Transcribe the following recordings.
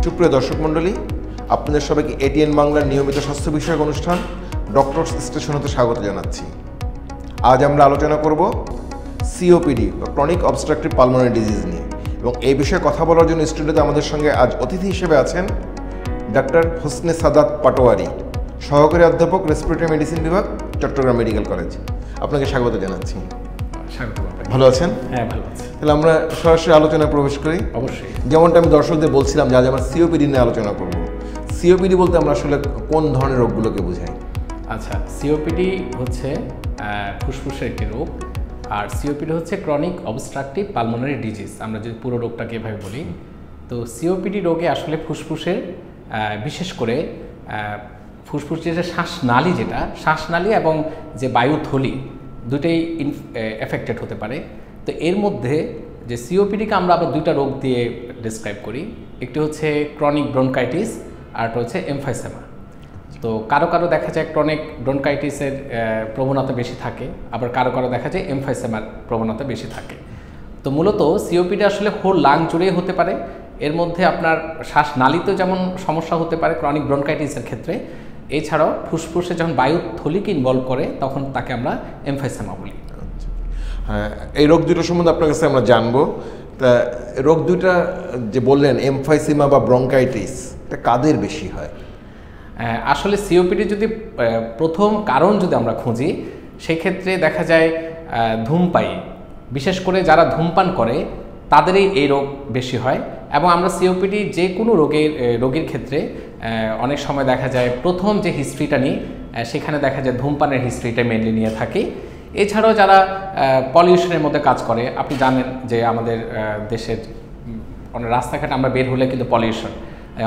সুপ্রিয় দর্শক মণ্ডলী, আপনাদের সবাইকে এটিএন বাংলার নিয়মিত স্বাস্থ্য বিষয়ক অনুষ্ঠান ডক্টরস স্টেশন হতে স্বাগত জানাচ্ছি। আজ আমরা আলোচনা করব সিওপিডি বা ক্রনিক অবস্ট্রাকটিভ পালমোনারি ডিজিজ নিয়ে, এবং এই বিষয়ে কথা বলার জন্য স্টুডিওতে আমাদের সঙ্গে আজ অতিথি হিসেবে আছেন ডাক্তার হোসনে সাদাত পাটোয়ারি, সহকারী অধ্যাপক রেসপিরেটরি মেডিসিন বিভাগ, চট্টগ্রাম মেডিকেল কলেজ। আপনাকে স্বাগত জানাচ্ছি। ভালো আছেন? হ্যাঁ, ভালো আছি। তাহলে আমরা সরাসরি আলোচনায় প্রবেশ করি। অবশ্যই। যেমনটা আমি দর্শকদের বলছিলাম যে আজ আমরা সিওপিডি নিয়ে আলোচনা করব। সিওপিডি বলতে আমরা আসলে কোন ধরনের রোগগুলোকে বোঝাই? আচ্ছা, সিওপিডি হচ্ছে ফুসফুসের একটি রোগ, আর সিওপিডি হচ্ছে ক্রনিক অবস্ট্রাকটিভ পালমোনারি ডিজিজ। আমরা যদি পুরো রোগটাকে এভাবে বলি, তো সিওপিডি রোগে আসলে ফুসফুসের বিশেষ করে ফুসফুসের যে শ্বাসনালী, যেটা শ্বাসনালী এবং যে বায়ুথলি দুটোই এফেক্টেড হতে পারে। তো এর মধ্যে যে সিওপিডিকে আমরা আবার দুইটা রোগ দিয়ে ডিসক্রাইব করি। একটি হচ্ছে ক্রনিক ব্রনকাইটিস, আর একটা হচ্ছে এমফাইসেমা। তো কারো কারো দেখা যায় ক্রনিক ব্রনকাইটিসের প্রবণতা বেশি থাকে, আবার কারো কারো দেখা যায় এমফাইসেমার প্রবণতা বেশি থাকে। তো মূলত সিওপিডি আসলে হোল লাং জুড়েই হতে পারে। এর মধ্যে আপনার শ্বাসনালীতেও যেমন সমস্যা হতে পারে ক্রনিক ব্রনকাইটিসের ক্ষেত্রে, এছাড়াও ফুসফুসে যখন বায়ুথলিকে ইনভলভ করে তখন তাকে আমরা এমফাইসেমা বলি। হ্যাঁ, এই রোগ দুটো সম্বন্ধে আপনার কাছে আমরা জানবো। তা রোগ দুটা যে বললেন, এমফাইসেমা বা ব্রঙ্কাইটিস, এটা কাদের বেশি হয়? আসলে সিওপিডি যদি প্রথম কারণ যদি আমরা খুঁজি, সেক্ষেত্রে দেখা যায় ধূমপায়ী, বিশেষ করে যারা ধূমপান করে তাদেরই এই রোগ বেশি হয়। এবং আমরা সিওপিডি যে কোনো রোগীর ক্ষেত্রে অনেক সময় দেখা যায় প্রথম যে হিস্ট্রিটা নিই, সেখানে দেখা যায় ধূমপানের হিস্ট্রিটা মেনলি নিয়ে থাকি। এছাড়াও যারা পলিউশনের মধ্যে কাজ করে, আপনি জানেন যে আমাদের দেশের অনেক রাস্তাঘাটে আমরা বের হলে কিন্তু পলিউশন,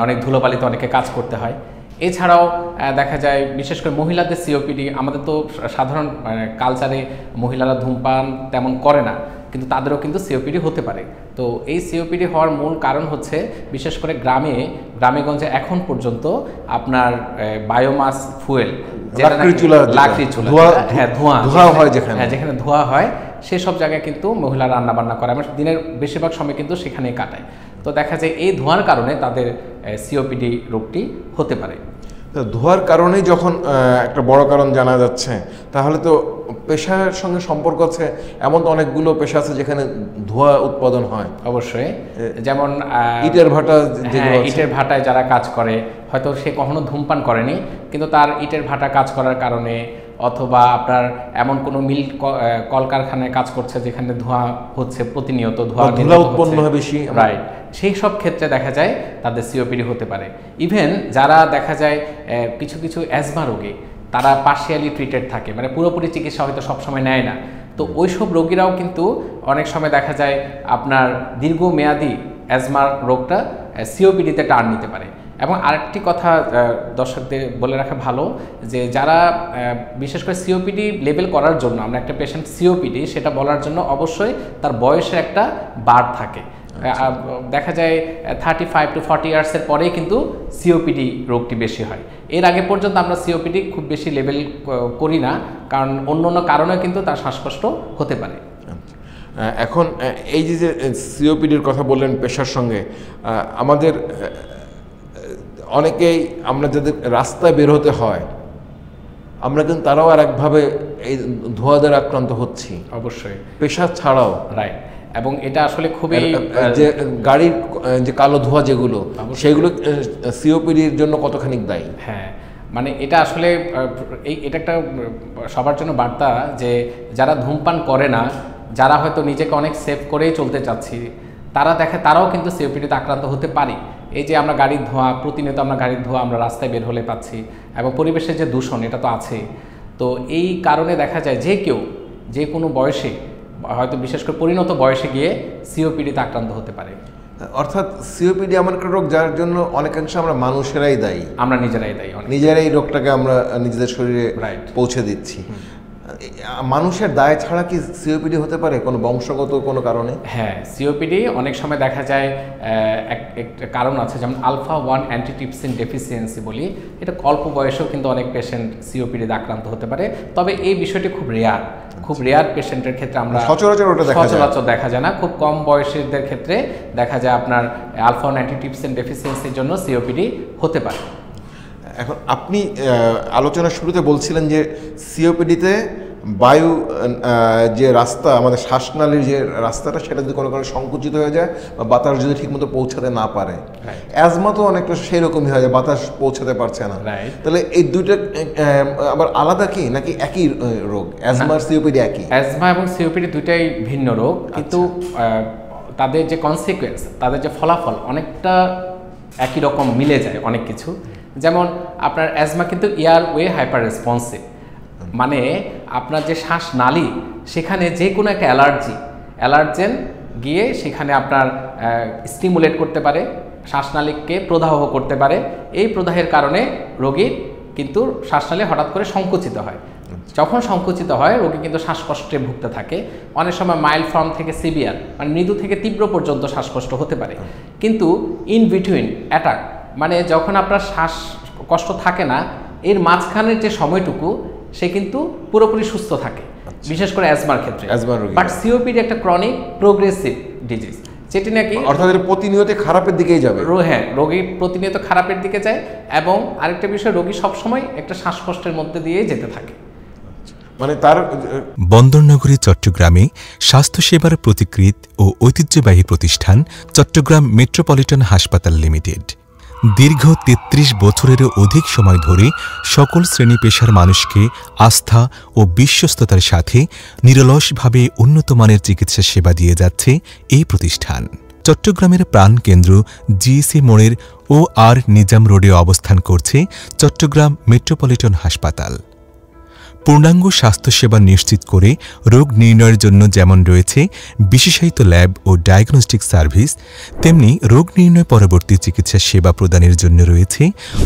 অনেক ধুলোবালিতে অনেকে কাজ করতে হয়। এছাড়াও দেখা যায় বিশেষ করে মহিলাদের সিওপিডি, আমাদের তো সাধারণ কালচারে মহিলারা ধূমপান তেমন করে না, কিন্তু তাদেরও কিন্তু সিওপিডি হতে পারে। তো এই সিওপিডি হওয়ার মূল কারণ হচ্ছে বিশেষ করে গ্রামেগঞ্জে এখন পর্যন্ত আপনার বায়োমাস ফুয়েল, যেখানে ধোঁয়া হয় সেসব জায়গায় কিন্তু মহিলা রান্নাবান্না করে, এবং দিনের বেশিরভাগ সময় কিন্তু সেখানেই কাটায়। তো দেখা যায় এই ধোঁয়ার কারণে তাদের সিওপিডি রোগটি হতে পারে। ধোঁয়ার কারণেই যখন একটা বড় কারণ জানা যাচ্ছে, তাহলে তো পেশার সঙ্গে সম্পর্ক আছে। এমন তো অনেকগুলো পেশা আছে যেখানে ধোঁয়া উৎপাদন হয়। অবশ্যই, যেমন ইটের ভাটায় যারা কাজ করে, হয়তো সে কখনো ধূমপান করেনি, কিন্তু তার ইটের ভাটা কাজ করার কারণে, অথবা আপনার এমন কোনো মিল কলকারখানায় কাজ করছে যেখানে ধোঁয়া হচ্ছে, প্রতিনিয়ত ধোঁয়া উৎপন্ন হয় বেশি, রাইট, সেই সব ক্ষেত্রে দেখা যায় তাদের সিওপিডি হতে পারে। ইভেন যারা দেখা যায় কিছু কিছু অ্যাজমা রোগী, তারা পার্শিয়ালি ট্রিটেড থাকে, মানে পুরোপুরি চিকিৎসা হয়তো সবসময় নেয় না। তো ওইসব রোগীরাও কিন্তু অনেক সময় দেখা যায় আপনার দীর্ঘমেয়াদী অ্যাজমার রোগটা সিওপিডিতে টার্ন নিতে পারে। এবং আরেকটি কথা দর্শকদের বলে রাখা ভালো, যে যারা বিশেষ করে সিওপিডি লেবেল করার জন্য, আমরা একটা পেশেন্ট সিওপিডি সেটা বলার জন্য অবশ্যই তার বয়সের একটা বার থাকে। দেখা যায় 35 to 40 ইয়ার্সের পরেই কিন্তু সিওপিডি রোগটি বেশি হয়। এর আগে পর্যন্ত আমরা সিওপিডি খুব বেশি লেবেল করি না, কারণ অন্য অন্য কারণে কিন্তু তার শ্বাসকষ্ট হতে পারে। এখন এই যে সিওপিডির কথা বললেন পেশার সঙ্গে, আমাদের অনেকেই, আমরা যাদের রাস্তায় বের হতে হয়, আমরা কিন্তু তারাও আর একভাবে এই ধোঁয়া দ্বারা আক্রান্ত হচ্ছি, অবশ্যই পেশা ছাড়াও। রাইট, এবং এটা আসলে খুবই, যে গাড়ির যে কালো ধোঁয়া যেগুলো, সেগুলো সিওপিডির জন্য কতখানি দায়ী? হ্যাঁ, মানে এটা আসলে এটা একটা সবার জন্য বার্তা, যে যারা ধূমপান করে না, যারা হয়তো নিজেকে অনেক সেভ করেই চলতে চাচ্ছি, তারাও কিন্তু সিওপিডিতে আক্রান্ত হতে পারে। এই যে আমরা গাড়ির ধোঁয়া, প্রতিনিয়ত আমরা গাড়ির ধোঁয়া আমরা রাস্তায় বের হলে পাচ্ছি, এবং পরিবেশের যে দূষণ, এটা তো আছে। তো এই কারণে দেখা যায় যে কেউ যে কোনো বয়সে, হয়তো বিশেষ করে পরিণত বয়সে গিয়ে সিওপিডিতে আক্রান্ত হতে পারে। অর্থাৎ সিওপিডি এমন একটা রোগ যার জন্য অনেকাংশে আমরা মানুষেরাই দায়ী, আমরা নিজেরাই দায়ী, নিজেরাই রোগটাকে আমরা নিজেদের শরীরে পৌঁছে দিচ্ছি। মানুষের দায় ছাড়া কি সিওপিডি হতে পারে কোনো বংশগত কোনো কারণে? হ্যাঁ, সিওপিডি অনেক সময় দেখা যায় একটা কারণ আছে, যেমন আলফা-1 অ্যান্টিট্রিপসিন ডেফিসিয়েন্সি বলি, এটা অল্প বয়সেও কিন্তু অনেক পেশেন্ট সিওপিডিতে আক্রান্ত হতে পারে। তবে এই বিষয়টি খুব রেয়ার, খুব রেয়ার পেশেন্টের ক্ষেত্রে আমরা সচরাচর দেখা যায় না। খুব কম বয়সীদের ক্ষেত্রে দেখা যায় আপনার আলফা-1 অ্যান্টিট্রিপসিন ডেফিসিয়েন্সির জন্য সিওপিডি হতে পারে। এখন আপনি আলোচনার শুরুতে বলছিলেন যে সিওপিডিতে বায়ু যে রাস্তা, আমাদের শ্বাসনালীর যে রাস্তাটা, সেটা যদি কোনো কারণে সংকুচিত হয়ে যায় বা বাতাস যদি ঠিকমতো পৌঁছাতে না পারে, অ্যাজমা তো অনেকটা সেই রকমই হয়, বাতাস পৌঁছাতে পারছে না, তাহলে এই দুইটা আবার আলাদা কি নাকি একই রোগ? অ্যাজমা আর সিওপিডি একই? অ্যাজমা এবং সিওপিডি দুইটাই ভিন্ন রোগ, কিন্তু তাদের যে কনসিকুয়েন্স, তাদের যে ফলাফল অনেকটা একই রকম মিলে যায় অনেক কিছু। যেমন আপনার অ্যাজমা কিন্তু এয়ারওয়ে হাইপার রেসপন্সিভ, মানে আপনার যে শ্বাসনালী, সেখানে যে কোনো একটা অ্যালার্জেন গিয়ে সেখানে আপনার স্টিমুলেট করতে পারে, শ্বাসনালীকে প্রদাহ করতে পারে। এই প্রদাহের কারণে রোগীর কিন্তু শ্বাসনালী হঠাৎ করে সংকুচিত হয়। যখন সংকুচিত হয় রোগী কিন্তু শ্বাসকষ্টে ভুগতে থাকে। অনেক সময় মাইল্ড ফর্ম থেকে সিভিয়ার, মানে মৃদু থেকে তীব্র পর্যন্ত শ্বাসকষ্ট হতে পারে। কিন্তু ইন বিটুইন অ্যাটাক, মানে যখন আপনার শ্বাসকষ্ট থাকে না, এর মাঝখানের যে সময়টুকু সে কিন্তু পুরোপুরি সুস্থ থাকে, বিশেষ করে অ্যাজমার ক্ষেত্রে। বাট সিওপিডি একটা ক্রনিক প্রোগ্রেসিভ ডিজিজ, যেটি নাকি অর্থাৎ প্রতিনিয়ত খারাপের দিকেই যাবে। হ্যাঁ, রোগী প্রতিনিয়ত খারাপের দিকে যায়, এবং আরেকটা বিষয়, রোগী সবসময় একটা শ্বাসকষ্টের মধ্যে দিয়ে যেতে থাকে। মানে তার বন্দরনগরী চট্টগ্রামে স্বাস্থ্যসেবার প্রতিকৃত ও ঐতিহ্যবাহী প্রতিষ্ঠান চট্টগ্রাম মেট্রোপলিটন হাসপাতাল লিমিটেড দীর্ঘ ৩৩ বছরেরও অধিক সময় ধরে সকল শ্রেণী পেশার মানুষকে আস্থা ও বিশ্বস্ততার সাথে নিরলসভাবে উন্নতমানের চিকিৎসা সেবা দিয়ে যাচ্ছে এই প্রতিষ্ঠান। চট্টগ্রামের প্রাণকেন্দ্র জিইসি মোড়ের OR নিজাম রোডে অবস্থান করছে চট্টগ্রাম মেট্রোপলিটন হাসপাতাল। পূর্ণাঙ্গ স্বাস্থ্যসেবা নিশ্চিত করে রোগ নির্ণয়ের জন্য যেমন রয়েছে বিশেষায়িত ল্যাব ও ডায়াগনস্টিক সার্ভিস, তেমনি রোগ নির্ণয় পরবর্তী চিকিৎসা সেবা প্রদানের জন্য রয়েছে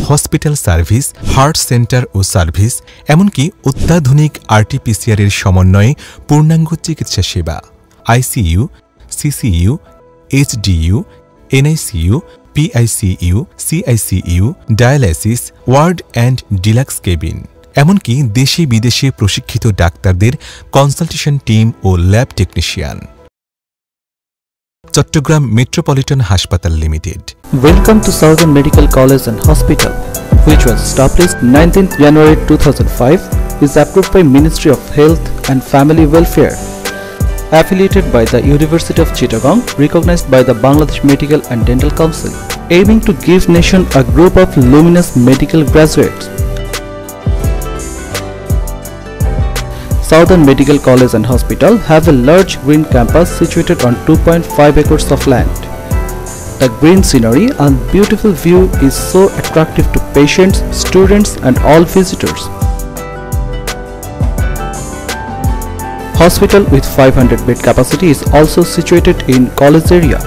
হসপিটাল সার্ভিস, হার্ট সেন্টার ও সার্ভিস, এমনকি অত্যাধুনিক RT-PCR এর সমন্বয়ে পূর্ণাঙ্গ চিকিৎসা সেবা, ICU, CCU, HDU, NICU, PICU, CICU, dialysis ward and deluxe cabin, এমনকি দেশে বিদেশে প্রশিক্ষিত ডাক্তারদের কনসালটেশন টিম ও ল্যাব টেকনিশিয়ান। চট্টগ্রাম মেট্রোপলিটন হাসপাতাল limited. Welcome to Southern Medical College and Hospital, which was established 19th January 2005, is approved by Ministry of Health and Family Welfare, affiliated by the University of Chittagong, recognized by the Bangladesh Medical and Dental Council, aiming to give nation a group of luminous medical graduates. Southern Medical College and Hospital have a large green campus situated on 2.5 acres of land. The green scenery and beautiful view is so attractive to patients, students and all visitors. Hospital with 500 bed capacity is also situated in college area,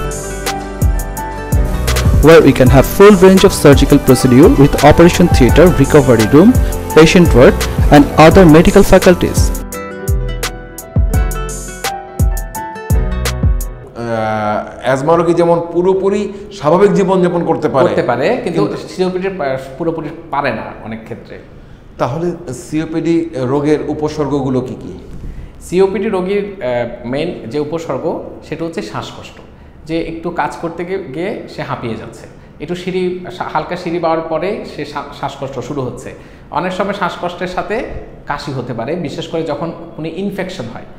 where we can have full range of surgical procedure with operation theatre, recovery room, patient ward and other medical faculties. Asthma রোগী যেমন পুরোপুরি স্বাভাবিক জীবনযাপন করতে পারে, কিন্তু COPD পুরোপুরি পারে না অনেক ক্ষেত্রে। তাহলে সিওপিডি রোগের উপসর্গগুলো কি কি? সিওপিডি রোগীর মেইন যে উপসর্গ সেটা হচ্ছে শ্বাসকষ্ট, যে একটু কাজ করতে গিয়ে সে হাঁপিয়ে যাচ্ছে, একটু হালকা সিঁড়ি পাওয়ার পরে সে শ্বাসকষ্ট শুরু হচ্ছে। অনেক সময় শ্বাসকষ্টের সাথে কাশি হতে পারে, বিশেষ করে যখন কোনো ইনফেকশন হয়,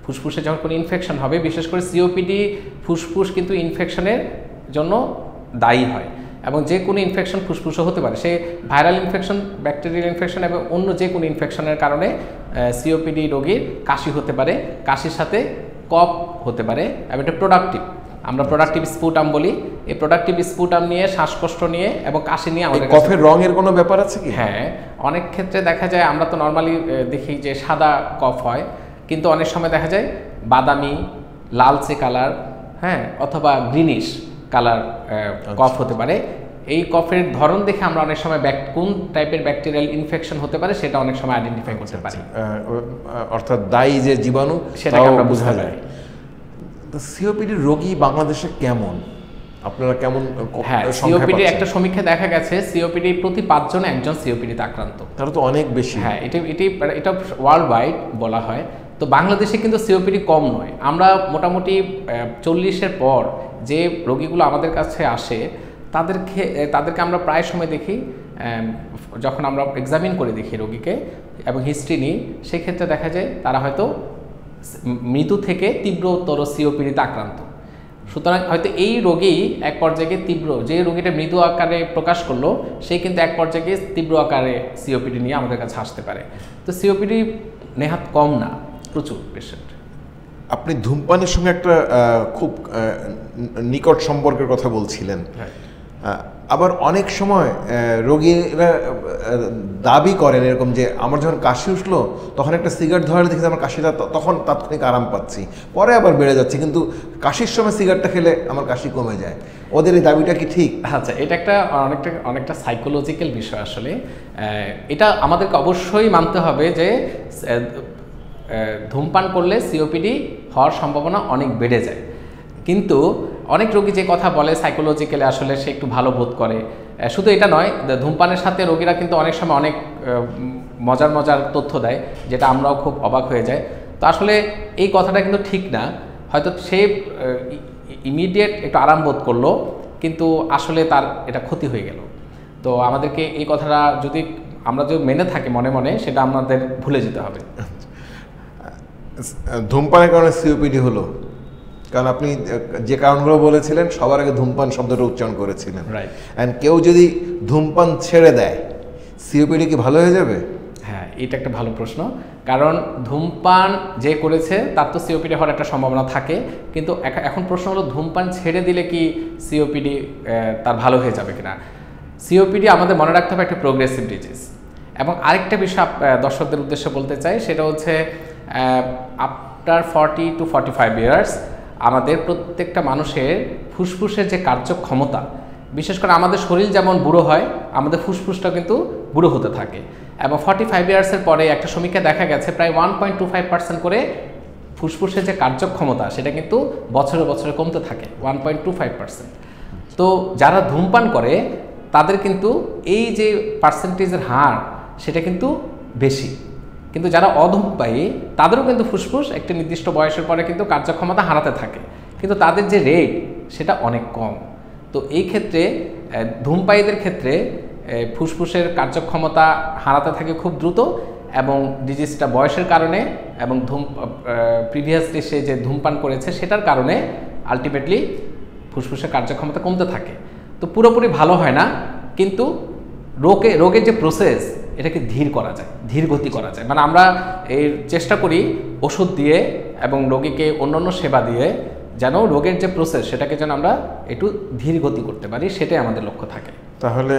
ফুসফুসে যখন কোনো ইনফেকশন হবে, বিশেষ করে সিওপিডি ফুসফুস কিন্তু ইনফেকশনের জন্য দায়ী হয়, এবং যে কোনো ইনফেকশন ফুসফুসও হতে পারে, সে ভাইরাল ইনফেকশন, ব্যাকটেরিয়াল ইনফেকশন এবং অন্য যে কোনো ইনফেকশনের কারণে সিওপিডি রোগীর কাশি হতে পারে, কাশির সাথে কফ হতে পারে, এবং এটা প্রোডাক্টিভ, আমরা প্রোডাক্টিভ স্পুটাম বলি। এই প্রোডাক্টিভ স্পুটাম নিয়ে, শ্বাসকষ্ট নিয়ে এবং কাশি নিয়ে আমাদের কফের রঙের কোনো ব্যাপার আছে কি? হ্যাঁ, অনেক ক্ষেত্রে দেখা যায়, আমরা তো নর্মালি দেখি যে সাদা কফ হয়, কিন্তু অনেক সময় দেখা যায় বাদামি, লালচে কালার, হ্যাঁ, অথবা গ্রিনিশ কালার কফ হতে পারে। এই কফের ধরন দেখে আমরা অনেক সময় কোন টাইপের ব্যাকটেরিয়াল ইনফেকশন হতে পারে সেটা অনেক সময় আইডেন্টিফাই করতে পারি। অর্থাৎ দায়ী যে জীবাণু সেটাকে আমরা বোঝা যায়। তো সিওপিডি রোগী বাংলাদেশে কেমন, আপনারা কেমন? হ্যাঁ, সিওপিডি একটা সমীক্ষা দেখা গেছে সিওপিডি প্রতি 5 জনে একজন সিওপিডিতে আক্রান্ত। তারা তো অনেক বেশি। হ্যাঁ, এটা ওয়ার্ল্ড ওয়াইড বলা হয়। তো বাংলাদেশে কিন্তু সিওপিডি কম নয়। আমরা মোটামুটি 40-এর পর যে রোগীগুলো আমাদের কাছে আসে তাদেরকে আমরা প্রায় সময় দেখি, যখন আমরা এক্সামিন করে দেখি রোগীকে এবং হিস্ট্রি নিই, সেক্ষেত্রে দেখা যায় তারা হয়তো মৃদু থেকে তীব্রতর সিওপিডিতে আক্রান্ত। সুতরাং হয়তো এই রোগী এক পর্যায়ে তীব্র, যে রোগীটা মৃদু আকারে প্রকাশ করলো সেই কিন্তু এক পর্যায়ে তীব্র আকারে সিওপিডি নিয়ে আমাদের কাছে আসতে পারে। তো সিওপিডি নেহাত কম না, প্রচুর পেশেন্ট। আপনি ধূমপানের সঙ্গে একটা খুব নিকট সম্পর্কের কথা বলছিলেন। আবার অনেক সময় রোগীরা দাবি করেন এরকম যে আমার যখন কাশি উঠলো তখন একটা সিগারেট ধরে দেখি আমার কাশিটা তখন তাৎক্ষণিক আরাম পাচ্ছি, পরে আবার বেড়ে যাচ্ছে, কিন্তু কাশির সময় সিগারেটটা খেলে আমার কাশি কমে যায়। ওদের এই দাবিটা কি ঠিক? আচ্ছা, এটা একটা অনেকটা সাইকোলজিক্যাল বিষয় আসলে। এটা আমাদেরকে অবশ্যই মানতে হবে যে ধূমপান করলে সিওপিডি হওয়ার সম্ভাবনা অনেক বেড়ে যায়। কিন্তু অনেক রোগী যে কথা বলে সাইকোলজিক্যালি আসলে সে একটু ভালো বোধ করে। শুধু এটা নয়, ধূমপানের সাথে রোগীরা কিন্তু অনেক সময় অনেক মজার তথ্য দেয়, যেটা আমরাও খুব অবাক হয়ে যাই। তো আসলে এই কথাটা কিন্তু ঠিক না। হয়তো সে ইমিডিয়েট একটু আরাম বোধ করলো, কিন্তু আসলে তার এটা ক্ষতি হয়ে গেল। তো আমাদেরকে এই কথাটা যদি আমরা যদি মেনে থাকি মনে মনে, সেটা আমাদের ভুলে যেতে হবে। ধূমপানের কারণে সিওপিডি হলো, কারণ আপনি যে কারণগুলো বলেছিলেন সবার আগে ধূমপান শব্দটা উচ্চারণ করেছিলেন। রাইট। অ্যান্ড কেউ যদি ধূমপান ছেড়ে দেয় সিওপিডি কি ভালো হয়ে যাবে? হ্যাঁ, এটা একটা ভালো প্রশ্ন। কারণ ধূমপান যে করেছে তার তো সিওপিডি হওয়ার একটা সম্ভাবনা থাকে, কিন্তু এখন প্রশ্ন হলো ধূমপান ছেড়ে দিলে কি সিওপিডি তার ভালো হয়ে যাবে কিনা। সিওপিডি আমাদের মনে রাখতে হবে একটা প্রোগ্রেসিভ ডিজিজ। এবং আরেকটা বিষয় দর্শকদের উদ্দেশ্যে বলতে চাই, সেটা হচ্ছে আফটার 40 to 45 ইয়ার্স আমাদের প্রত্যেকটা মানুষের ফুসফুসের যে কার্যক্ষমতা, বিশেষ করে আমাদের শরীর যেমন বুড়ো হয় আমাদের ফুসফুসটা কিন্তু বুড়ো হতে থাকে। এবং 45 ইয়ার্সের পরে একটা সমীক্ষা দেখা গেছে প্রায় 1.25% করে ফুসফুসের যে কার্যক্ষমতা সেটা কিন্তু বছরে বছরে কমতে থাকে, 1.25%। তো যারা ধূমপান করে তাদের কিন্তু এই যে পার্সেন্টেজের হার সেটা কিন্তু বেশি, কিন্তু যারা অধূমপায়ী তাদেরও কিন্তু ফুসফুস একটা নির্দিষ্ট বয়সের পরে কিন্তু কার্যক্ষমতা হারাতে থাকে, কিন্তু তাদের যে রেট সেটা অনেক কম। তো এই ক্ষেত্রে ধূমপায়ীদের ক্ষেত্রে ফুসফুসের কার্যক্ষমতা হারাতে থাকে খুব দ্রুত, এবং ডিজিজটা বয়সের কারণে এবং প্রিভিয়াসলি সে যে ধূমপান করেছে সেটার কারণে আলটিমেটলি ফুসফুসের কার্যক্ষমতা কমতে থাকে। তো পুরোপুরি ভালো হয় না, কিন্তু রোগের যে প্রসেস এটাকে ধীর গতি করা যায়। মানে আমরা এর চেষ্টা করি ওষুধ দিয়ে এবং রোগীকে অন্যান্য সেবা দিয়ে যেন রোগের যে প্রসেস সেটাকে যেন আমরা একটু ধীর গতি করতে পারি, সেটাই আমাদের লক্ষ্য থাকে। তাহলে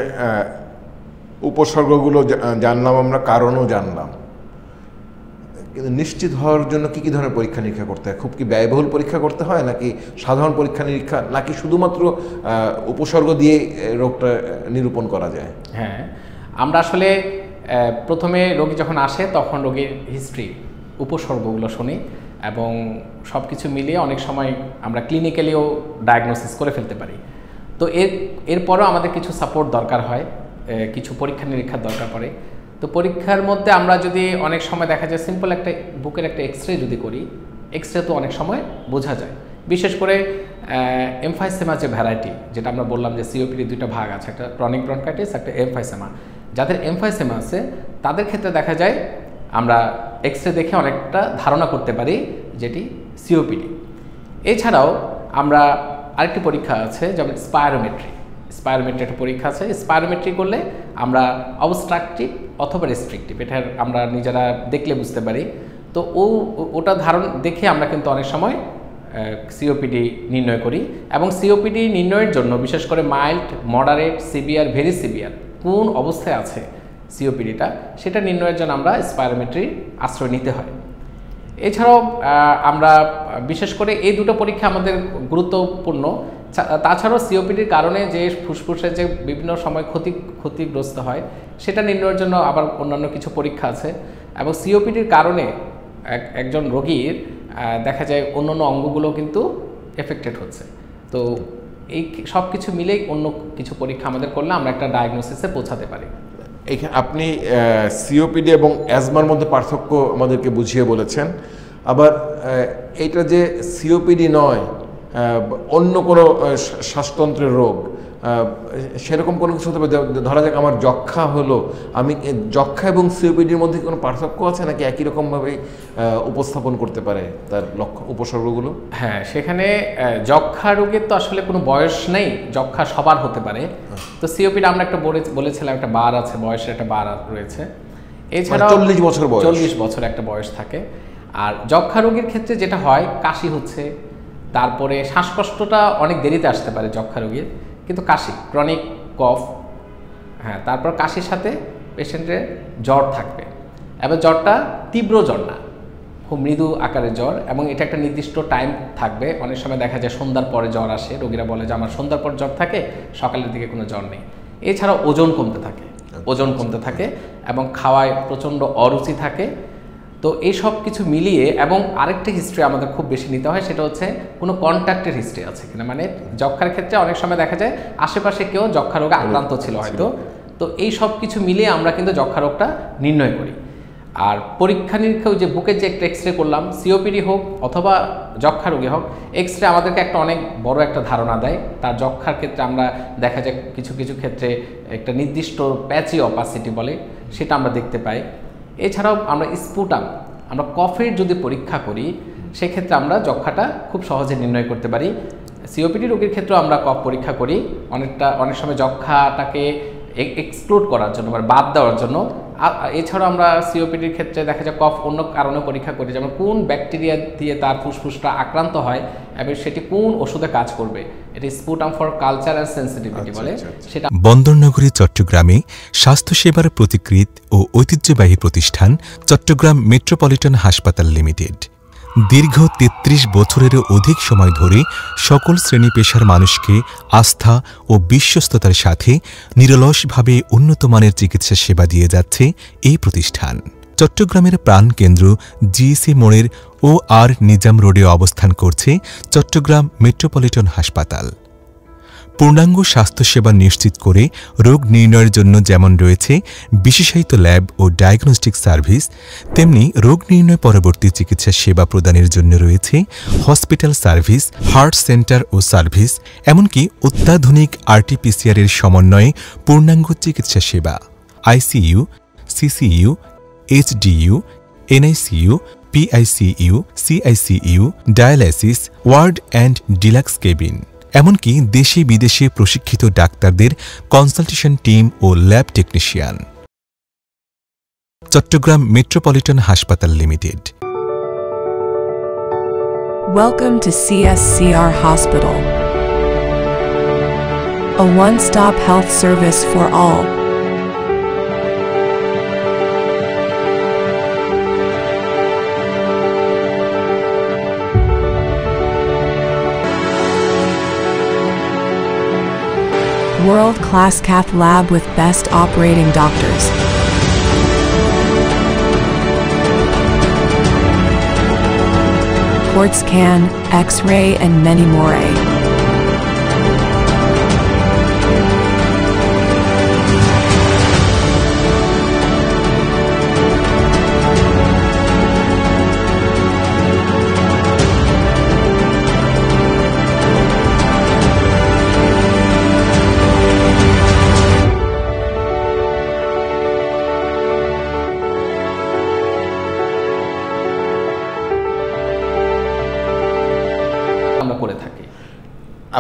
উপসর্গগুলো জানলাম আমরা, কারণও জানলাম, কিন্তু নিশ্চিত হওয়ার জন্য কী কী ধরনের পরীক্ষা নিরীক্ষা করতে হয়? খুব কি ব্যয়বহুল পরীক্ষা করতে হয়, নাকি সাধারণ পরীক্ষা নিরীক্ষা, নাকি শুধুমাত্র উপসর্গ দিয়ে রোগটা নিরূপণ করা যায়? হ্যাঁ, আমরা আসলে প্রথমে রোগী যখন আসে তখন রোগীর হিস্ট্রি, উপসর্গগুলো শুনি এবং সব কিছু মিলিয়ে অনেক সময় আমরা ক্লিনিক্যালিও ডায়াগনোসিস করে ফেলতে পারি। তো এরপরও আমাদের কিছু সাপোর্ট দরকার হয়, কিছু পরীক্ষা নিরীক্ষার দরকার পড়ে। তো পরীক্ষার মধ্যে আমরা যদি অনেক সময় দেখা যায় সিম্পল একটা বুকের একটা এক্সরে যদি করি, এক্সরে তো অনেক সময় বোঝা যায়। বিশেষ করে এমফাইসেমা যে ভ্যারাইটি, যেটা আমরা বললাম যে সিওপিডি দুইটা ভাগ আছে, একটা ক্রনিক ব্রঙ্কাইটিস, একটা এমফাইসেমা। যাদের এমফাইসেমা আছে তাদের ক্ষেত্রে দেখা যায় আমরা এক্সরে দেখে অনেকটা ধারণা করতে পারি যেটি সিওপিডি। এছাড়াও আমরা আরেকটি পরীক্ষা আছে যেমন স্পাইরোমেট্রি একটা পরীক্ষা আছে। স্পাইরোমেট্রি করলে আমরা অবস্ট্রাকটিভ অথবা রেস্ট্রিকটিভ এটা আমরা নিজেরা দেখলে বুঝতে পারি। তো ওটা ধারণ দেখে আমরা কিন্তু অনেক সময় সিওপিডি নির্ণয় করি, এবং সিওপিডি নির্ণয়ের জন্য বিশেষ করে mild, moderate, severe, very severe কোন অবস্থায় আছে সিওপিডিটা সেটা নির্ণয়ের জন্য আমরা স্পাইরোমেট্রির আশ্রয় নিতে হয়। এছাড়াও আমরা বিশেষ করে এই দুটো পরীক্ষা আমাদের গুরুত্বপূর্ণ, তাছাড়াও সিওপিডির কারণে যে ফুসফুসের যে বিভিন্ন সময় ক্ষতিগ্রস্ত হয় সেটা নির্ণয়ের জন্য আবার অন্যান্য কিছু পরীক্ষা আছে। এবং সিওপিডির কারণে একজন রোগীর দেখা যায় অন্যান্য অঙ্গগুলো কিন্তু এফেক্টেড হচ্ছে। তো এই সব কিছু মিলেই অন্য কিছু পরীক্ষা আমাদের করলে আমরা একটা ডায়াগনোসিসে পৌঁছাতে পারি। এইখানে আপনি সিওপিডি এবং অ্যাজমার মধ্যে পার্থক্য আমাদেরকে বুঝিয়ে বলেছেন। আবার এইটা যে সিওপিডি নয়, অন্য কোনো শ্বাসতন্ত্রের রোগ, সেরকম কোনো কিছু হতে পারে। ধরা যাক আমার যক্ষা হলো, আমি যক্ষা এবং সিওপিডির মধ্যে কোনো পার্থক্য আছে নাকি একই রকমভাবে উপস্থাপন করতে পারে তার উপসর্গগুলো? হ্যাঁ, সেখানে যক্ষা রোগের তো আসলে কোনো বয়স নেই, যক্ষা সবার হতে পারে। তো সিওপিডি আমরা একটা বলেছিলাম একটা বার আছে, বয়সের একটা বার রয়েছে। এছাড়া 40 বছর বয়স, 40 বছর একটা বয়স থাকে। আর যক্ষা রোগীর ক্ষেত্রে যেটা হয়, কাশি হচ্ছে, তারপরে শ্বাসকষ্টটা অনেক দেরিতে আসতে পারে যক্ষা রোগীর, কিন্তু কাশি, ক্রনিক কফ, হ্যাঁ, তারপর কাশির সাথে পেশেন্টের জ্বর থাকবে। এবার জ্বরটা তীব্র জ্বর না, খুব মৃদু আকারের জ্বর, এবং এটা একটা নির্দিষ্ট টাইম থাকবে। অনেক সময় দেখা যায় সন্ধ্যার পরে জ্বর আসে, রোগীরা বলে যে আমার সন্ধ্যার পর জ্বর থাকে, সকালের দিকে কোনো জ্বর নেই। এছাড়াও ওজন কমতে থাকে এবং খাওয়ায় প্রচণ্ড অরুচি থাকে। তো এই সব কিছু মিলিয়ে, এবং আরেকটা হিস্ট্রি আমাদের খুব বেশি নিতে হয়, সেটা হচ্ছে কোনো কন্ট্যাক্টের হিস্ট্রি আছে কিনা। মানে যক্ষার ক্ষেত্রে অনেক সময় দেখা যায় আশেপাশে কেউ যক্ষা রোগে আক্রান্ত ছিল হয়তো। তো এই সব কিছু মিলিয়ে আমরা কিন্তু যক্ষা রোগটা নির্ণয় করি। আর পরীক্ষা নিরীক্ষা, যে বুকের যে একটা এক্স রে করলাম, সিওপিডি হোক অথবা যক্ষা রোগী হোক, এক্স রে আমাদেরকে একটা অনেক বড় একটা ধারণা দেয়। তার যক্ষার ক্ষেত্রে আমরা দেখা যায় কিছু কিছু ক্ষেত্রে একটা নির্দিষ্ট প্যাচি অপাসিটি বলে, সেটা আমরা দেখতে পাই। এছাড়াও আমরা স্পুটাম, আমরা কফের যদি পরীক্ষা করি, সেক্ষেত্রে আমরা যক্ষাটা খুব সহজে নির্ণয় করতে পারি। সিওপিডি রোগীর ক্ষেত্রেও আমরা কফ পরীক্ষা করি, অনেক সময় যক্ষাটাকে এক্সক্লুড করার জন্য, মানে বাদ দেওয়ার জন্য। এছাড়াও আমরা সিওপিডির ক্ষেত্রে দেখা যায় কফ অন্য কারণে পরীক্ষা করি, যেমন কোন ব্যাকটেরিয়া দিয়ে তার ফুসফুসটা আক্রান্ত হয় এবং সেটি কোন ওষুধে কাজ করবে, এটি sputum for culture and sensitivity বলে। সেটা বন্দরনগরী চট্টগ্রামে স্বাস্থ্যসেবার প্রতিকৃত ও ঐতিহ্যবাহী প্রতিষ্ঠান চট্টগ্রাম মেট্রোপলিটন হাসপাতাল লিমিটেড। দীর্ঘ ৩৩ বছরেরও অধিক সময় ধরে সকল শ্রেণী পেশার মানুষকে আস্থা ও বিশ্বস্ততার সাথে নিরলসভাবে উন্নতমানের চিকিৎসা সেবা দিয়ে যাচ্ছে এই প্রতিষ্ঠান। চট্টগ্রামের প্রাণকেন্দ্র জিইসি মোড়ের OR নিজাম রোডে অবস্থান করছে চট্টগ্রাম মেট্রোপলিটন হাসপাতাল। পূর্ণাঙ্গ স্বাস্থ্যসেবা নিশ্চিত করে রোগ নির্ণয়ের জন্য যেমন রয়েছে বিশেষায়িত ল্যাব ও ডায়াগনস্টিক সার্ভিস, তেমনি রোগ নির্ণয় পরবর্তী চিকিৎসা সেবা প্রদানের জন্য রয়েছে হসপিটাল সার্ভিস, হার্ট সেন্টার ও সার্ভিস, এমনকি অত্যাধুনিক RT-PCR এর সমন্বয়ে পূর্ণাঙ্গ চিকিৎসা সেবা, ICU, CCU, HDU, NICU, PICU, CICU, dialysis ward and deluxe cabin, এমনকি দেশে বিদেশে প্রশিক্ষিত ডাক্তারদের কনসালটেশন টিম ও ল্যাব টেকনিশিয়ান। চট্টগ্রাম মেট্রোপলিটন হাসপাতাল limited. Welcome to CSCR Hospital, a one-stop health service for all. World-class cath lab with best operating doctors. Port scan, X-ray and many more.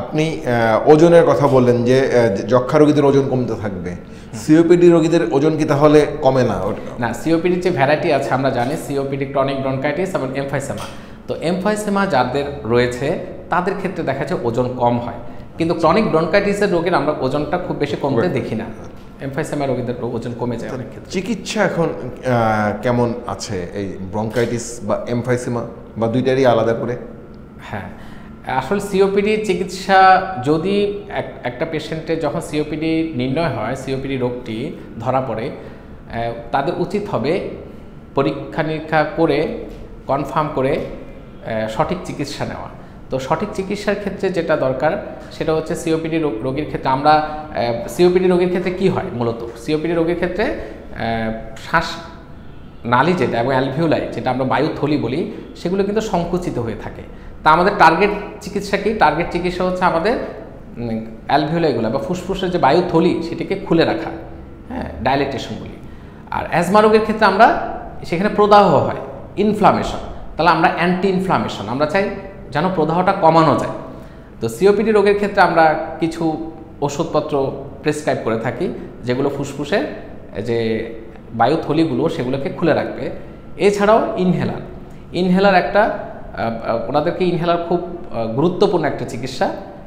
আপনি ওজনের কথা বললেন যে যক্ষা রোগীদের ওজন কমতে থাকবে, সিওপিডি রোগীদের ওজন কি তাহলে কমে না? না, সিওপিডির যে ভ্যারাইটি আছে আমরা জানি, সিওপিডি, ক্রনিক ব্রঙ্কাইটিস এবং এমফাইসেমা। তো এমফাইসেমা যাদের রয়েছে তাদের ক্ষেত্রে দেখা যায় ওজন কম হয়, কিন্তু ক্রনিক ব্রঙ্কাইটিসের রোগীর আমরা ওজনটা খুব বেশি কমতে দেখি না। এমফাইসেমা রোগীদের ওজন কমে যায় অনেক ক্ষেত্রে। চিকিৎসা এখন কেমন আছে এই ব্রঙ্কাইটিস বা এমফাইসেমা, বা দুইটারই আলাদা করে? হ্যাঁ, আসলে সিওপিডি চিকিৎসা যদি একটা পেশেন্টের যখন সিওপিডি নির্ণয় হয়, সিওপিডি রোগটি ধরা পড়ে, তাদের উচিত হবে পরীক্ষা নিরীক্ষা করে কনফার্ম করে সঠিক চিকিৎসা নেওয়া। তো সঠিক চিকিৎসার ক্ষেত্রে যেটা দরকার সেটা হচ্ছে সিওপিডি রোগীর ক্ষেত্রে আমরা সিওপিডি রোগীর ক্ষেত্রে কি হয়, মূলত সিওপিডি রোগীর ক্ষেত্রে শ্বাস নালী যেটা এবং অ্যালভিওলাই যেটা আমরা বায়ুথলি বলি সেগুলো কিন্তু সংকুচিত হয়ে থাকে। তা আমাদের টার্গেট চিকিৎসা কি? টার্গেট চিকিৎসা হচ্ছে আমাদের অ্যালভিওলাইগুলো বা ফুসফুসের যে বায়ুথলি সেটিকে খুলে রাখা, হ্যাঁ, ডাইলেটেশন বলি। আর অ্যাজমা রোগের ক্ষেত্রে আমরা সেখানে প্রদাহ হয়, ইনফ্লামেশন, তাহলে আমরা অ্যান্টি ইনফ্লামেশন আমরা চাই যেন প্রদাহটা কমানো যায়। তো সিওপিডি রোগের ক্ষেত্রে আমরা কিছু ওষুধপত্র প্রেসক্রাইব করে থাকি যেগুলো ফুসফুসের যে বায়ুথলিগুলো সেগুলোকে খুলে রাখবে। এছাড়াও ইনহেলার একটা ওনাদেরকে ইনহেলার খুব গুরুত্বপূর্ণ একটা চিকিৎসা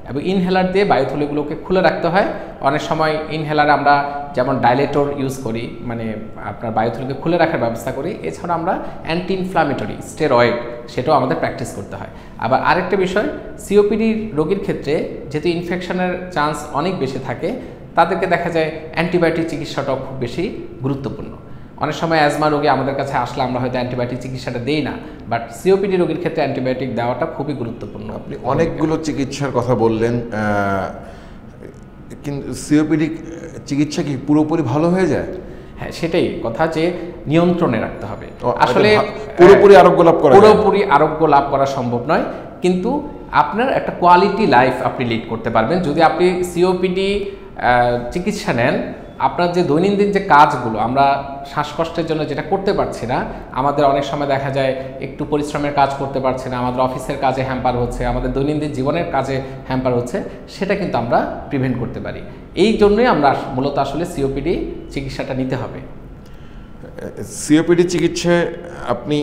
এবং ইনহেলার দিয়ে বায়ুথলিগুলোকে খুলে রাখতে হয়। অনেক সময় ইনহেলার আমরা যেমন ডাইলেটর ইউজ করি, মানে আপনার বায়ুথলিকে খুলে রাখার ব্যবস্থা করি। এছাড়া আমরা অ্যান্টি ইনফ্লামেটরি স্টেরয়েড সেটাও আমাদের প্র্যাকটিস করতে হয়। আবার আরেকটা বিষয়, সিওপিডি রোগীর ক্ষেত্রে যেহেতু ইনফেকশনের চান্স অনেক বেশি থাকে, তাদেরকে দেখা যায় অ্যান্টিবায়োটিক চিকিৎসাটাও খুব বেশি গুরুত্বপূর্ণ। অনেক সময় অ্যাজমা রোগী আমাদের কাছে আসলে আমরা হয়তো অ্যান্টিবায়োটিক চিকিৎসাটা দেই না, বাট সিওপিডি রোগীর ক্ষেত্রে অ্যান্টিবায়োটিক দেওয়াটা খুবই গুরুত্বপূর্ণ। আপনি অনেকগুলো চিকিৎসার কথা বললেন, কিন্তু সিওপিডি চিকিৎসা কি পুরোপুরি ভালো হয়ে যায়? হ্যাঁ, সেটাই কথা, যে নিয়ন্ত্রণে রাখতে হবে। আসলে পুরোপুরি আরোগ্য লাভ করা সম্ভব নয়, কিন্তু আপনার একটা কোয়ালিটি লাইফ আপনি লিড করতে পারবেন যদি আপনি সিওপিডি চিকিৎসা নেন। আপনার যে দৈনন্দিন যে কাজগুলো আমরা শ্বাসকষ্টের জন্য যেটা করতে পারছি না, আমাদের অনেক সময় দেখা যায় একটু পরিশ্রমের কাজ করতে পারছি না, আমাদের অফিসের কাজে হ্যাম্পার হচ্ছে, আমাদের দৈনন্দিন জীবনের কাজে হ্যাম্পার হচ্ছে, সেটা কিন্তু আমরা প্রিভেন্ট করতে পারি। এই জন্যই আমরা মূলত আসলে সিওপিডি চিকিৎসাটা নিতে হবে। সিওপিডি চিকিৎসায় আপনি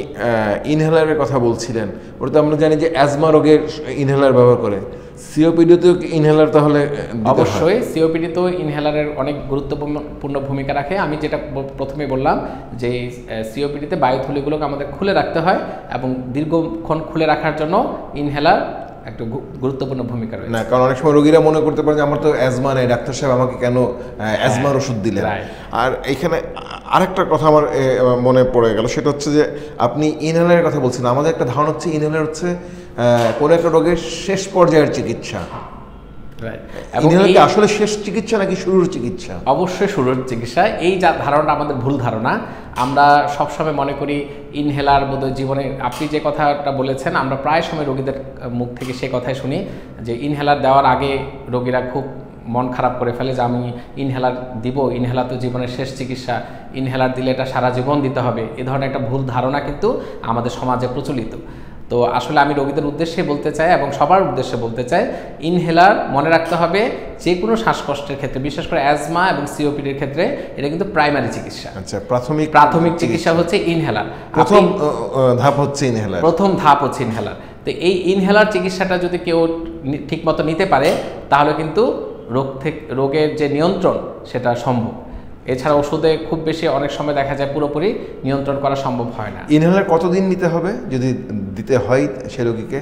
ইনহেলারের কথা বলছিলেন, ওটা তো আমরা জানি যে অ্যাজমা রোগের ইনহেলার ব্যবহার করে, সিওপিডিতেও ইনহেলার তাহলে? অবশ্যই, সিওপিডিতেও ইনহেলারের অনেক গুরুত্বপূর্ণ ভূমিকা রাখে। আমি যেটা প্রথমে বললাম যে সিওপিডিতে বায়ুথলিগুলোকে আমাদের খুলে রাখতে হয় এবং দীর্ঘক্ষণ খুলে রাখার জন্য ইনহেলার একটা গুরুত্বপূর্ণ ভূমিকা রয়েছে। না, কারণ অনেক সময় রোগীরা মনে করতে পারে যে আমার তো অ্যাজমা নেই, ডাক্তার সাহেব আমাকে কেন অ্যাজমার ওষুধ দিলেন। আর এখানে আরেকটা কথা আমার মনে পড়ে গেল, সেটা হচ্ছে যে আপনি ইনহেলারের কথা বলছেন। আমাদের একটা ধারণা হচ্ছে ইনহেলার হচ্ছে কোনো একটা রোগের শেষ পর্যায়ের চিকিৎসা। আসলে শেষ চিকিৎসা নাকি শুরুর চিকিৎসা? অবশ্যই শুরুর চিকিৎসা। এই ধারণাটা আমাদের ভুল ধারণা। আমরা সবসময় মনে করি ইনহেলার বোধহয় জীবনে, আপনি যে কথাটা বলেছেন আমরা প্রায় সময় রোগীদের মুখ থেকে সে কথাই শুনি যে ইনহেলার দেওয়ার আগে রোগীরা খুব মন খারাপ করে ফেলে যে আমি ইনহেলার দিব, ইনহেলার তো জীবনের শেষ চিকিৎসা, ইনহেলার দিলে এটা সারা জীবন দিতে হবে। এ ধরনের একটা ভুল ধারণা কিন্তু আমাদের সমাজে প্রচলিত। তো আসলে আমি রোগীদের উদ্দেশ্যে বলতে চাই এবং সবার উদ্দেশ্যে বলতে চাই, ইনহেলার মনে রাখতে হবে যে কোনো শ্বাসকষ্টের ক্ষেত্রে, বিশেষ করে অ্যাজমা এবং সিওপিডির ক্ষেত্রে এটা কিন্তু প্রাইমারি চিকিৎসা। আচ্ছা, প্রাথমিক চিকিৎসা হচ্ছে ইনহেলার। প্রথম ধাপ হচ্ছে ইনহেলার। তো এই ইনহেলার চিকিৎসাটা যদি কেউ ঠিকমতো নিতে পারে তাহলে কিন্তু রোগের যে নিয়ন্ত্রণ সেটা সম্ভব। এছাড়া ওষুধে খুব বেশি অনেক সময় দেখা যায় পুরোপুরি নিয়ন্ত্রণ করা সম্ভব হয় না। ইনহেলার কতদিন নিতে হবে যদি দিতে হয় সে রোগীকে?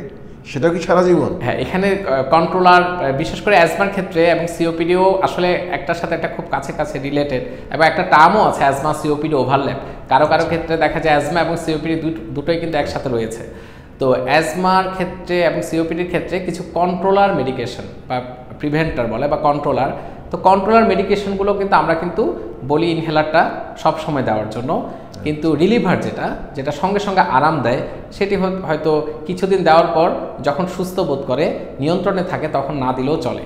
সেটাও কি সারা জীবন? হ্যাঁ, এখানে কন্ট্রোলার, বিশেষ করে অ্যাজমার ক্ষেত্রে এবং সিওপিডিও আসলে একটার সাথে একটা খুব কাছে রিলেটেড, এবং একটা টার্মও আছে অ্যাজমা সিওপিডি ওভারল্যাপ। কারো ক্ষেত্রে দেখা যায় অ্যাজমা এবং সিওপিডি দুটোই কিন্তু একসাথে রয়েছে। তো অ্যাজমার ক্ষেত্রে এবং সিওপিডির ক্ষেত্রে কিছু কন্ট্রোলার মেডিকেশন বা প্রিভেন্টার বলে বা কন্ট্রোলার, তো কন্ট্রোলার মেডিকেশনগুলো কিন্তু আমরা কিন্তু বলি ইনহেলারটা সব সময় দেওয়ার জন্য, কিন্তু রিলিভার যেটা সঙ্গে সঙ্গে আরাম দেয় সেটি হয়তো কিছুদিন দেওয়ার পর যখন সুস্থ বোধ করে, নিয়ন্ত্রণে থাকে, তখন না দিলেও চলে।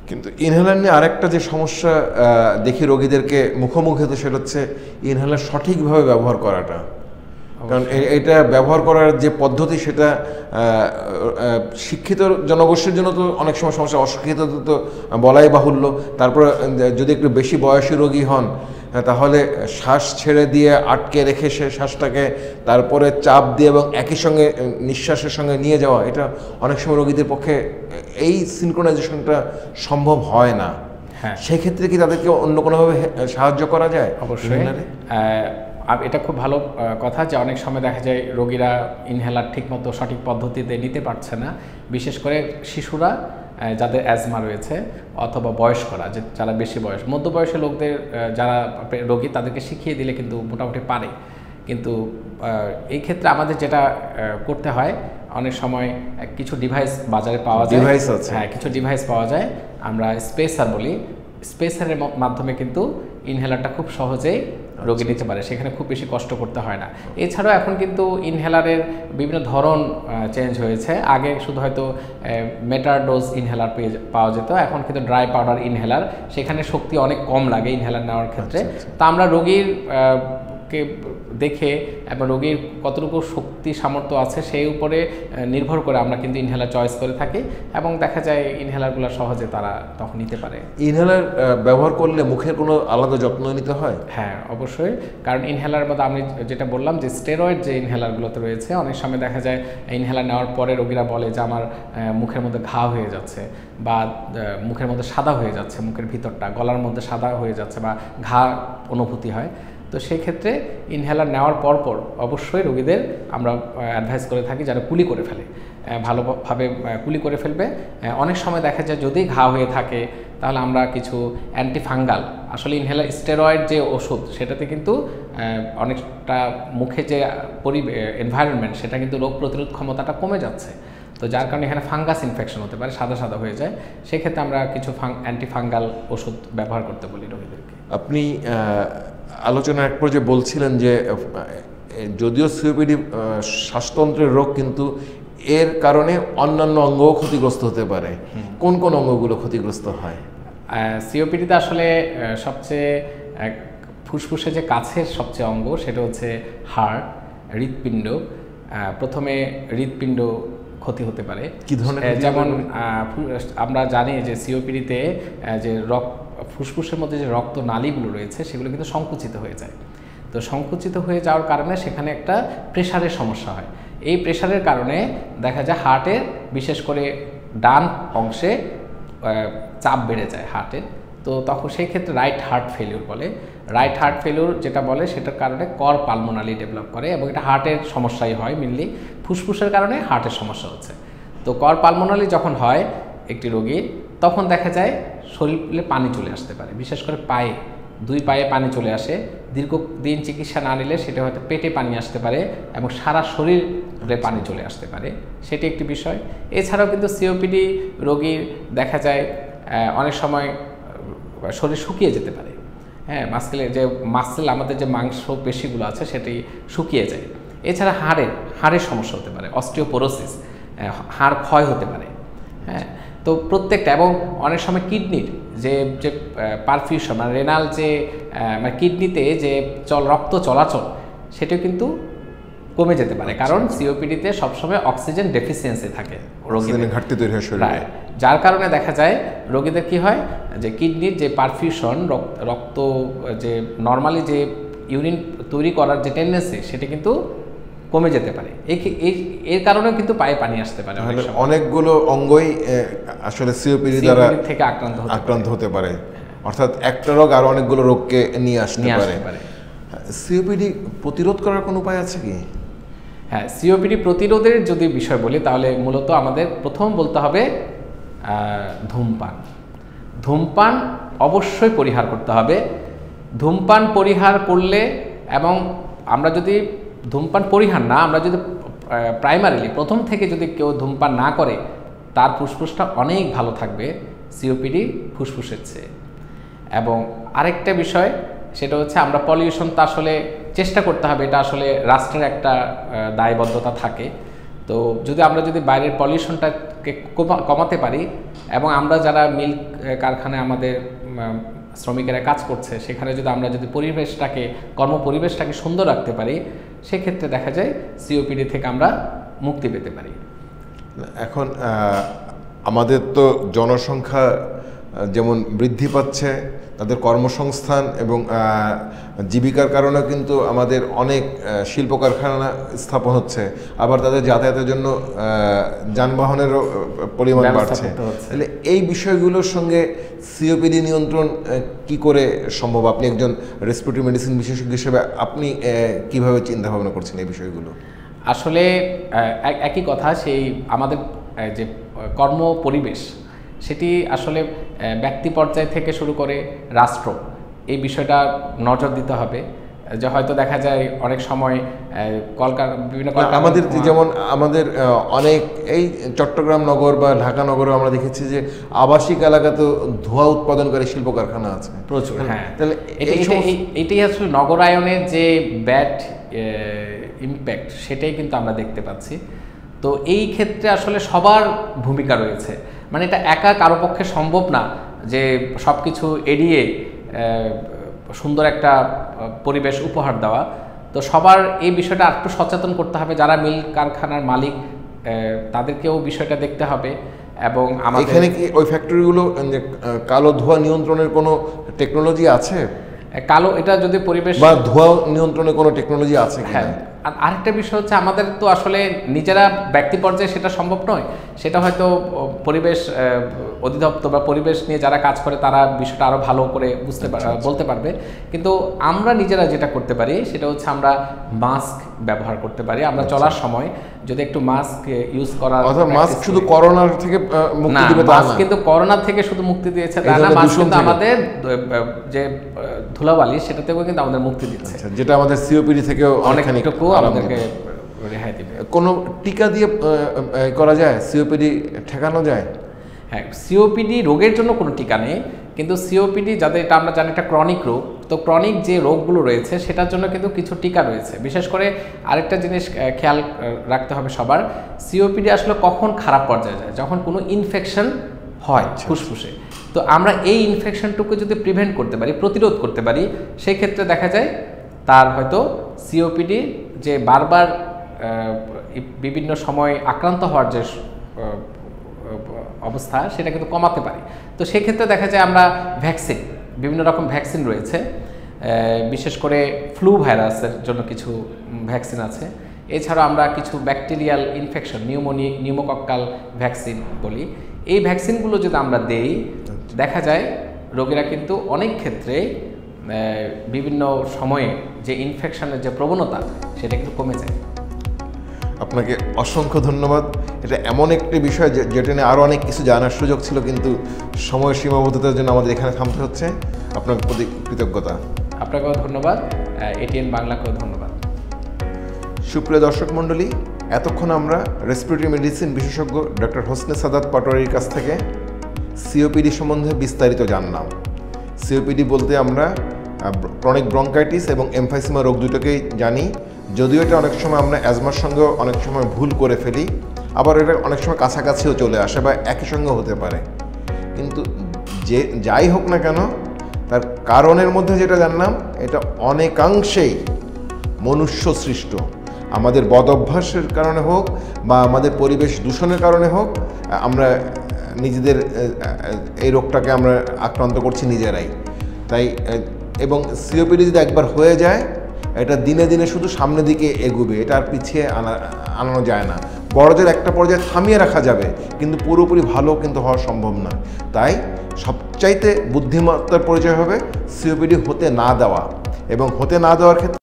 কিন্তু ইনহেলার নিয়ে আরেকটা যে সমস্যা দেখি রোগীদেরকে মুখোমুখি হতে, সেটা হচ্ছে ইনহেলার সঠিকভাবে ব্যবহার করাটা। কারণ এটা ব্যবহার করার যে পদ্ধতি সেটা শিক্ষিত জনগোষ্ঠীর জন্য তো অনেক সময় সমস্যা, অশিক্ষিত তো বলাই বাহুল্য। তারপরে যদি একটু বেশি বয়সী রোগী হন তাহলে শ্বাস ছেড়ে দিয়ে আটকে রেখে সে শ্বাসটাকে তারপরে চাপ দিয়ে এবং একই সঙ্গে নিঃশ্বাসের সঙ্গে নিয়ে যাওয়া, এটা অনেক সময় রোগীদের পক্ষে এই সিনক্রোনাইজেশনটা সম্ভব হয় না। হ্যাঁ, সেক্ষেত্রে কি তাদেরকে অন্য কোনোভাবে সাহায্য করা যায়? অবশ্যই। এটা খুব ভালো কথা যে অনেক সময় দেখা যায় রোগীরা ইনহেলার ঠিকমতো সঠিক পদ্ধতিতে নিতে পারছে না, বিশেষ করে শিশুরা যাদের অ্যাজমা রয়েছে অথবা বয়স্করা যারা বেশি বয়স, মধ্যবয়সী লোকদের যারা রোগী তাদেরকে শিখিয়ে দিলে কিন্তু মোটামুটি পারে। কিন্তু এই ক্ষেত্রে আমাদের যেটা করতে হয়, অনেক সময় কিছু ডিভাইস বাজারে পাওয়া যায়, হ্যাঁ কিছু ডিভাইস পাওয়া যায়, আমরা স্পেসার বলি, স্পেসারের মাধ্যমে কিন্তু ইনহেলারটা খুব সহজেই রোগী নিতে পারে, সেখানে খুব বেশি কষ্ট করতে হয় না। এছাড়াও এখন কিন্তু ইনহেলারের বিভিন্ন ধরন চেঞ্জ হয়েছে। আগে শুধু হয়তো মেটার ডোজ ইনহেলার পাওয়া যেত, এখন কিন্তু ড্রাই পাউডার ইনহেলার, সেখানে শক্তি অনেক কম লাগে ইনহেলার নেওয়ার ক্ষেত্রে। তা আমরা রোগীর কে দেখে এবং রোগীর কতটুকু শক্তি সামর্থ্য আছে সেই উপরে নির্ভর করে আমরা কিন্তু ইনহেলার চয়েস করে থাকি, এবং দেখা যায় ইনহেলারগুলো সহজে তারা তখন নিতে পারে। ইনহেলার ব্যবহার করলে মুখের কোনো আলাদা যত্ন নিতে হয়? হ্যাঁ অবশ্যই, কারণ ইনহেলার মধ্যে আমি যেটা বললাম যে স্টেরয়েড যে ইনহেলারগুলোতে রয়েছে, অনেক সময় দেখা যায় ইনহেলার নেওয়ার পরে রোগীরা বলে যে আমার মুখের মধ্যে ঘা হয়ে যাচ্ছে, বা মুখের মধ্যে সাদা হয়ে যাচ্ছে, মুখের ভিতরটা গলার মধ্যে সাদা হয়ে যাচ্ছে বা ঘা অনুভূতি হয়। তো সেই ক্ষেত্রে ইনহেলার নেওয়ার পর অবশ্যই রোগীদের আমরা অ্যাডভাইস করে থাকি যারা কুলি করে ফেলে, ভালোভাবে কুলি করে ফেলবে। অনেক সময় দেখা যায় যদি ঘা হয়ে থাকে তাহলে আমরা কিছু অ্যান্টিফাঙ্গাল, আসলে ইনহেলার স্টেরয়েড যে ওষুধ সেটাতে কিন্তু অনেকটা মুখে যে এনভায়রনমেন্ট সেটা কিন্তু রোগ প্রতিরোধ ক্ষমতাটা কমে যাচ্ছে, তো যার কারণে এখানে ফাঙ্গাস ইনফেকশন হতে পারে, সাদা সাদা হয়ে যায়। সেক্ষেত্রে আমরা কিছু অ্যান্টিফাঙ্গাল ওষুধ ব্যবহার করতে বলি রোগীদেরকে। আপনি আলোচনার এক পর্যায়ে বলছিলেন যে যদিও সিওপিডি শ্বাসতন্ত্রের রোগ, কিন্তু এর কারণে অন্যান্য অঙ্গও ক্ষতিগ্রস্ত হতে পারে। কোন কোন অঙ্গগুলো ক্ষতিগ্রস্ত হয়? সিওপিডিতে আসলে সবচেয়ে ফুসফুসে যে কাছের সবচেয়ে অঙ্গ সেটা হচ্ছে হার্ট, হৃৎপিণ্ড। প্রথমে হৃৎপিণ্ড ক্ষতি হতে পারে। কি ধরনের? যেমন আমরা জানি যে সিওপিডিতে যে ফুসফুসের মধ্যে যে রক্ত নালীগুলো রয়েছে সেগুলো কিন্তু সংকুচিত হয়ে যায়। তো সংকুচিত হয়ে যাওয়ার কারণে সেখানে একটা প্রেশারের সমস্যা হয়। এই প্রেশারের কারণে দেখা যায় হার্টের, বিশেষ করে ডান অংশে চাপ বেড়ে যায় হার্টের। তো তখন সেই ক্ষেত্রে রাইট হার্ট ফেলিউর বলে। রাইট হার্ট ফেলিউর যেটা বলে সেটার কারণে কর পালমোনালি ডেভেলপ করে, এবং এটা হার্টের সমস্যাই হয় মেনলি, ফুসফুসের কারণে হার্টের সমস্যা হচ্ছে। তো কর পালমোনালি যখন হয় একটি রোগীর, তখন দেখা যায় শরীরে পানি চলে আসতে পারে, বিশেষ করে পায়ে, দুই পায়ে পানি চলে আসে। দীর্ঘদিন চিকিৎসা না নিলে সেটা হয়তো পেটে পানি আসতে পারে এবং সারা শরীরে পানি চলে আসতে পারে, সেটি একটি বিষয়। এছাড়াও কিন্তু সিওপিডি রোগীর দেখা যায় অনেক সময় শরীর শুকিয়ে যেতে পারে। হ্যাঁ, মাসেল আমাদের যে মাংস পেশিগুলো আছে সেটি শুকিয়ে যায়। এছাড়া হাড়ের সমস্যা হতে পারে, অস্টিওপোরোসিস, হাড় ক্ষয় হতে পারে। হ্যাঁ, তো প্রত্যেকটা, এবং অনেক সময় কিডনির যে পারফিউশন, মানে রেনাল যে মানে কিডনিতে যে রক্ত চলাচল সেটাও কিন্তু কমে যেতে পারে, কারণ সিওপিডিতে সবসময় অক্সিজেন ডেফিসিয়েন্সি থাকে, রোগীদের ঘাটতি তৈরি হয় শরীরে। যার কারণে দেখা যায় রোগীদের কি হয় যে কিডনির যে পারফিউশন, রক্ত যে নর্মালি যে ইউরিন তৈরি করার যে টেন্ডেন্সি সেটা কিন্তু কমে যেতে পারে। এর কারণেও কিন্তু পায়ে পানি আসতে পারে। অনেকগুলো অঙ্গই আসলে সিওপিডি দ্বারা থেকে আক্রান্ত হতে পারে, অর্থাৎ একটা রোগ আর অনেকগুলো রোগকে নিয়ে আসতে পারে। সিওপিডি প্রতিরোধ করার কোনো উপায় আছে কি? হ্যাঁ, সিওপিডি প্রতিরোধের যদি বিষয় বলি তাহলে মূলত আমাদের প্রথম বলতে হবে ধূমপান অবশ্যই পরিহার করতে হবে। ধূমপান পরিহার করলে, এবং আমরা যদি ধূমপান পরিহার না, আমরা যদি প্রাইমারিলি প্রথম থেকে যদি কেউ ধূমপান না করে, তার ফুসফুসটা অনেক ভালো থাকবে সিওপিডি ফুসফুসের চেয়ে। এবং আরেকটা বিষয় সেটা হচ্ছে আমরা পলিউশনটা আসলে চেষ্টা করতে হবে, এটা আসলে রাষ্ট্রের একটা দায়বদ্ধতা থাকে। তো আমরা যদি বাইরের পলিউশনটাকে কমাতে পারি, এবং আমরা যারা মিল্ক কারখানায় আমাদের শ্রমিকেরা কাজ করছে সেখানে আমরা যদি কর্মপরিবেশটাকে সুন্দর রাখতে পারি, সেক্ষেত্রে দেখা যায় সিওপিডি থেকে আমরা মুক্তি পেতে পারি। এখন আমাদের তো জনসংখ্যা যেমন বৃদ্ধি পাচ্ছে, তাদের কর্মসংস্থান এবং জীবিকার কারণে কিন্তু আমাদের অনেক শিল্প কারখানা স্থাপন হচ্ছে, আবার তাদের যাতায়াতের জন্য যানবাহনেরও পরিমাণ বাড়ছে। তাহলে এই বিষয়গুলোর সঙ্গে সিওপিডি নিয়ন্ত্রণ কি করে সম্ভব? আপনি একজন রেসপিরেটরি মেডিসিন বিশেষজ্ঞ হিসেবে আপনি কিভাবে চিন্তা ভাবনা করছেন এই বিষয়গুলো? আসলে একই কথা, সেই আমাদের যে কর্ম পরিবেশ সেটি আসলে ব্যক্তি পর্যায় থেকে শুরু করে রাষ্ট্র এই বিষয়টা নজর দিতে হবে। যে হয়তো দেখা যায় অনেক সময় বিভিন্ন আমাদের যেমন আমাদের অনেক এই চট্টগ্রাম নগর বা ঢাকা নগরে আমরা দেখেছি যে আবাসিক এলাকাতে ধোঁয়া উৎপাদনকারী শিল্প কারখানা আছে প্রচুর। হ্যাঁ, তাহলে এটাই আসলে নগরায়নের যে ব্যাড ইম্প্যাক্ট সেটাই কিন্তু আমরা দেখতে পাচ্ছি। তো এই ক্ষেত্রে আসলে সবার ভূমিকা রয়েছে, মানে এটা একা কারো পক্ষে সম্ভব না যে সব কিছু এড়িয়ে সুন্দর একটা পরিবেশ উপহার দেওয়া। তো সবার এই বিষয়টা একটু সচেতন করতে হবে, যারা মিল কারখানার মালিক তাদেরকেও বিষয়টা দেখতে হবে। এবং আমাদের এখানে কি ওই ফ্যাক্টরিগুলো কালো ধোঁয়া নিয়ন্ত্রণের কোনো টেকনোলজি আছে? কালো এটা যদি পরিবেশ বা ধোঁয়া নিয়ন্ত্রণের কোনো টেকনোলজি আছে? হ্যাঁ, আর আরেকটা বিষয় হচ্ছে আমাদের তো আসলে নিজেরা ব্যক্তি পর্যায়ে সেটা সম্ভব নয়, সেটা হয়তো পরিবেশ অধিদপ্তর বা পরিবেশ নিয়ে যারা কাজ করে তারা বিষয়টা আরও ভালো করে বলতে পারবে। কিন্তু আমরা নিজেরা যেটা করতে পারি সেটা হচ্ছে আমরা মাস্ক ব্যবহার করতে পারি। আমরা চলার সময় যদি একটু মাস্ক ইউজ করার, মাস্ক শুধু করোনার থেকে মুক্তি দিবে তা না, কিন্তু করোনা থেকে শুধু মুক্তি দিয়েছে তা না, মাস্ক কিন্তু আমাদের যে ধুলাবালি সেটা থেকেও কিন্তু আমাদের মুক্তি দিচ্ছে, যেটা আমাদের সিওপিডি থেকেও অনেকটুকু আমাদেরকে রেহাই দিবে। কোনো টিকা দিয়ে করা যায় সিওপিডি ঠেকানো যায়? হ্যাঁ, সিওপিডি রোগের জন্য কোনো টিকা নেই, কিন্তু সিওপিডি যাদের, এটা আমরা জানি একটা ক্রনিক রোগ, তো ক্রনিক যে রোগগুলো রয়েছে সেটার জন্য কিন্তু কিছু টিকা রয়েছে। বিশেষ করে আরেকটা জিনিস খেয়াল রাখতে হবে সবার, সিওপিডি আসলে কখন খারাপ পর্যায়ে যায়, যখন কোনো ইনফেকশন হয় ফুসফুসে। তো আমরা এই ইনফেকশনটুকু যদি প্রিভেন্ট করতে পারি, প্রতিরোধ করতে পারি, সেই ক্ষেত্রে দেখা যায় তার হয়তো সিওপিডি যে বারবার বিভিন্ন সময় আক্রান্ত হওয়ার যে অবস্থা সেটা কিন্তু কমাতে পারি। তো সেক্ষেত্রে দেখা যায় আমরা ভ্যাকসিন, বিভিন্ন রকম ভ্যাকসিন রয়েছে, বিশেষ করে ফ্লু ভাইরাসের জন্য কিছু ভ্যাকসিন আছে। এছাড়া আমরা কিছু ব্যাকটেরিয়াল ইনফেকশন, নিউমোকক্কাল ভ্যাকসিন বলি, এই ভ্যাকসিনগুলো যদি আমরা দেই দেখা যায় রোগীরা কিন্তু অনেক ক্ষেত্রে বিভিন্ন সময়ে যে ইনফেকশনের যে প্রবণতা সেটা কিন্তু কমে যায়। আপনাকে অসংখ্য ধন্যবাদ। এটা এমন একটি বিষয় যেটা নিয়ে আরও অনেক কিছু জানার সুযোগ ছিল, কিন্তু সময় সীমাবদ্ধতার জন্য আমাদের এখানে থামতে হচ্ছে। আপনার প্রতি কৃতজ্ঞতা। আপনাকেও ধন্যবাদ, এটিএন বাংলাকেও ধন্যবাদ। সুপ্রিয় দর্শক মণ্ডলী, এতক্ষণ আমরা রেসপিরেটরি মেডিসিন বিশেষজ্ঞ ডক্টর হোসনে সাদাত পাটোয়ারির কাছ থেকে সিওপিডি সম্বন্ধে বিস্তারিত জানলাম। সিওপিডি বলতে আমরা ক্রনিক ব্রঙ্কাইটিস এবং এমফাইসিমা রোগ দুটোকেই জানি, যদিও এটা অনেক সময় আমরা অ্যাজমার সঙ্গেও অনেক সময় ভুল করে ফেলি, আবার এটা অনেক সময় কাছাকাছিও চলে আসে বা একই সঙ্গে হতে পারে। কিন্তু যাই হোক না কেন, তার কারণের মধ্যে যেটা জানলাম এটা অনেকাংশেই মনুষ্য সৃষ্ট। আমাদের বদ অভ্যাসের কারণে হোক বা আমাদের পরিবেশ দূষণের কারণে হোক, আমরা নিজেদের এই রোগটাকে আমরা আক্রান্ত করছি নিজেরাই। তাই এবং সিওপিডি যদি একবার হয়ে যায় এটা দিনে দিনে শুধু সামনের দিকে এগোবে, এটা আর পিছিয়ে আনানো যায় না। বড়দের একটা পর্যায়ে থামিয়ে রাখা যাবে, কিন্তু পুরোপুরি ভালো কিন্তু হওয়া সম্ভব না। তাই সবচাইতে বুদ্ধিমত্তার পরিচয় হবে সিওপিডি হতে না দেওয়া, এবং হতে না দেওয়ার ক্ষেত্রে